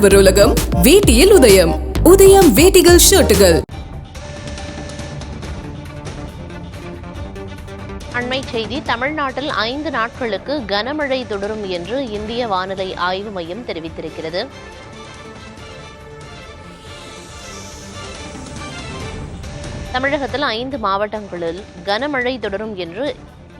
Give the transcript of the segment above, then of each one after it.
ஆடவர் உலகம் வேட்டியில் உதயம். உதயம் வேட்டிகள் ஷர்ட்டுகள். அண்மை செய்தி. தமிழ்நாட்டில் 5 நாட்களுக்கு கனமழை தொடரும் என்று இந்திய வானிலை ஆய்வு மையம் தெரிவித்திருக்கிறது. தமிழகத்தில் 5 மாவட்டங்களில் கனமழை தொடரும் என்று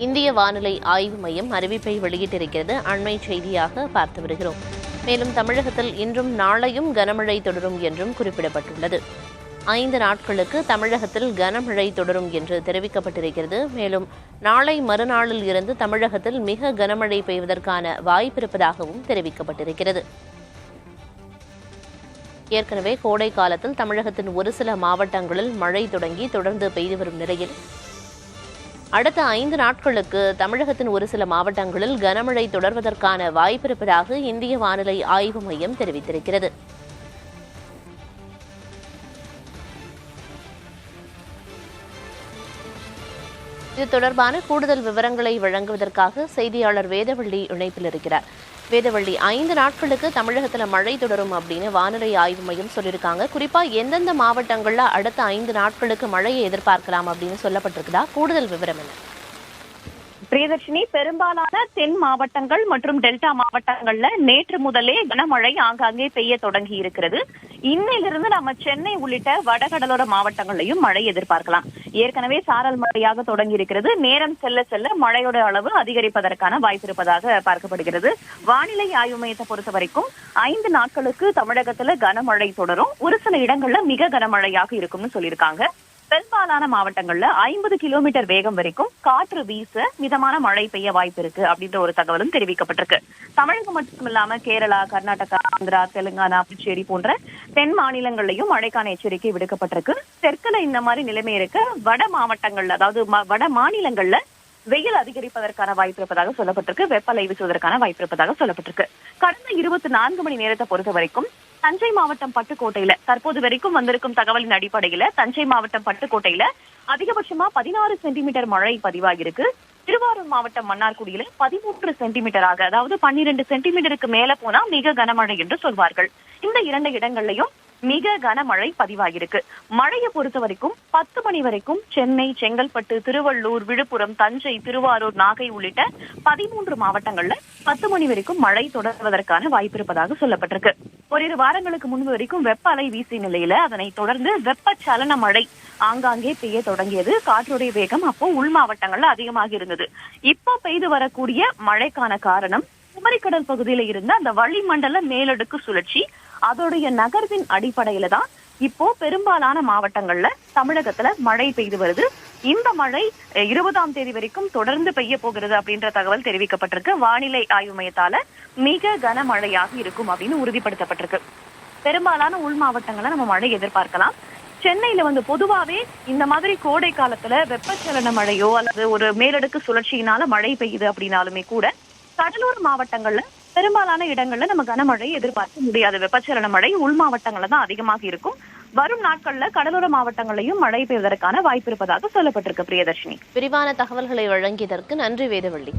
இந்திய வானிலை ஆய்வு மையம் அறிவிப்பை வெளியிட்டிருக்கிறது. அண்மை செய்தியாக பார்த்து வருகிறோம். மேலும் தமிழகத்தில் இன்றும் நாளையும் கனமழை தொடரும் என்றும் குறிப்பிடப்பட்டுள்ளது. 5 நாட்களுக்கு தமிழகத்தில் கனமழை தொடரும் என்று தெரிவிக்கப்பட்டிருக்கிறது. மேலும் நாளை மறுநாளில் இருந்து தமிழகத்தில் மிக கனமழை பெய்வதற்கான வாய்ப்பிருப்பதாகவும் தெரிவிக்கப்பட்டிருக்கிறது. ஏற்கனவே கோடை காலத்தில் தமிழகத்தின் ஒரு சில மாவட்டங்களில் மழை தொடங்கி தொடர்ந்து பெய்து வரும் நிலையில் அடுத்த 5 நாட்களுக்கு தமிழகத்தின் ஒரு சில மாவட்டங்களில் கனமழை தொடர்வதற்கான வாய்ப்பிருப்பதாக இந்திய வானிலை ஆய்வு மையம் தெரிவித்திருக்கிறது. இது தொடர்பான கூடுதல் விவரங்களை வழங்குவதற்காக செய்தியாளர் வேதவள்ளி இணைப்பில் இருக்கிறார். வேதவள்ளி, 5 நாட்களுக்கு தமிழகத்தில் மழை தொடரும் அப்படின்னு வானிலை ஆய்வு மையம் சொல்லியிருக்காங்க. குறிப்பா எந்தெந்த மாவட்டங்கள்ல அடுத்த 5 நாட்களுக்கு மழையை எதிர்பார்க்கலாம் அப்படின்னு சொல்லப்பட்டிருக்குதா? கூடுதல் விவரம் என்ன? பிரியதர்ஷினி, பெரும்பாலான தென் மாவட்டங்கள் மற்றும் டெல்டா மாவட்டங்கள்ல நேற்று முதலே கனமழை ஆங்காங்கே பெய்ய தொடங்கி இருக்கிறது. இன்னையிலிருந்து நம்ம சென்னை உள்ளிட்ட வடகடலோர மாவட்டங்களையும் மழை எதிர்பார்க்கலாம். ஏற்கனவே சாரல் மழையாக தொடங்கி இருக்கிறது. நேரம் செல்ல செல்ல மழையோட அளவு அதிகரிப்பதற்கான வாய்ப்பு இருப்பதாக பார்க்கப்படுகிறது. வானிலை ஆய்வு மையத்தை பொறுத்த வரைக்கும் 5 நாட்களுக்கு தமிழகத்துல கனமழை தொடரும். ஒரு சில இடங்கள்ல மிக கனமழையாக இருக்கும்னு சொல்லியிருக்காங்க. பெரும்பாலான மாவட்டங்கள்ல 50 கிலோமீட்டர் வேகம் வரைக்கும் காற்று வீச மிதமான மழை பெய்ய வாய்ப்பு இருக்கு அப்படின்ற ஒரு தகவலும் தெரிவிக்கப்பட்டிருக்கு. தமிழகம் மட்டும் இல்லாம கேரளா, கர்நாடகா, ஆந்திரா, தெலுங்கானா, புதுச்சேரி போன்ற தென் மாநிலங்கள்லயும் மழைக்கான எச்சரிக்கை விடுக்கப்பட்டிருக்கு. தெற்குல இந்த மாதிரி நிலைமை இருக்கு. வட மாவட்டங்கள்ல, அதாவது வட மாநிலங்கள்ல வெயில் அதிகரிப்பதற்கான வாய்ப்பு இருப்பதாக சொல்லப்பட்டிருக்கு. வெப்பலை வீசுவதற்கான வாய்ப்பு இருப்பதாக சொல்லப்பட்டிருக்கு. கடந்த 24 மணி நேரத்தை பொறுத்த வரைக்கும் தஞ்சை மாவட்டம் பட்டுக்கோட்டையில தற்போது வரைக்கும் வந்திருக்கும் தகவலின் அடிப்படையில தஞ்சை மாவட்டம் பட்டுக்கோட்டையில அதிகபட்சமா 16 சென்டிமீட்டர் மழை பதிவாகிருக்கு. திருவாரூர் மாவட்டம் மன்னார்குடியில 13 சென்டிமீட்டராக, அதாவது 12 சென்டிமீட்டருக்கு மேல போனா மிக கனமழை என்று சொல்வார்கள். இந்த 2 இடங்கள்லயும் மிக கனமழை பதிவாகிருக்கு. மழையை பொறுத்த வரைக்கும் 10 மணி வரைக்கும் சென்னை, செங்கல்பட்டு, திருவள்ளூர், விழுப்புரம், தஞ்சை, திருவாரூர், நாகை உள்ளிட்ட 13 மாவட்டங்கள்ல 10 மணி வரைக்கும் மழை தொடர்வதற்கான வாய்ப்பு இருப்பதாக சொல்லப்பட்டிருக்கு. ஓரிரு வாரங்களுக்கு முன்பு வரைக்கும் வெப்ப அலை வீசிய நிலையில அதனை தொடர்ந்து வெப்பச்சலன மழை ஆங்காங்கே பெய்ய தொடங்கியது. காற்றுடைய வேகம் அப்போ உள் மாவட்டங்கள்ல அதிகமாக இருந்தது. இப்போ பெய்து வரக்கூடிய மழைக்கான காரணம் குமரிக்கடல் பகுதியில இருந்த அந்த வளிமண்டல மேலடுக்கு சுழற்சி அதோடைய நகர்வின் அடிப்படையில தான் இப்போ பெரும்பாலான மாவட்டங்கள்ல தமிழகத்துல மழை பெய்து வருது. இந்த மழை 20ஆம் தேதி வரைக்கும் தொடர்ந்து பெய்ய போகிறது அப்படின்ற தகவல் தெரிவிக்கப்பட்டிருக்கு. வானிலை ஆய்வு மையத்தால மிக கனமழையாக இருக்கும் அப்படின்னு உறுதிப்படுத்தப்பட்டிருக்கு. பெரும்பாலான உள் மாவட்டங்கள்ல நம்ம மழை எதிர்பார்க்கலாம். சென்னையில பொதுவாவே இந்த மாதிரி கோடை காலத்துல வெப்பச்சலன மழையோ அல்லது ஒரு மேலடுக்கு சுழற்சியினால மழை பெய்யுது அப்படின்னாலுமே கூட கடலூர் மாவட்டங்கள்ல பெரும்பாலான இடங்கள்ல நம்ம கனமழை எதிர்பார்க்க முடியாது. வெப்பச்சலன மழை உள் மாவட்டங்கள்ல தான் அதிகமாக இருக்கும். வரும் நாட்கள்ல கடலோர மாவட்டங்களையும் மழை பெய்வதற்கான வாய்ப்பு இருப்பதாக சொல்லப்பட்டிருக்கு. பிரியதர்ஷினி, விரிவான தகவல்களை வழங்கியதற்கு நன்றி வேதவள்ளி.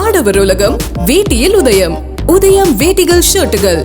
ஆடவர் உலகம் வேட்டியில் உதயம். உதயம் வேட்டிகள் ஷர்ட்டுகள்.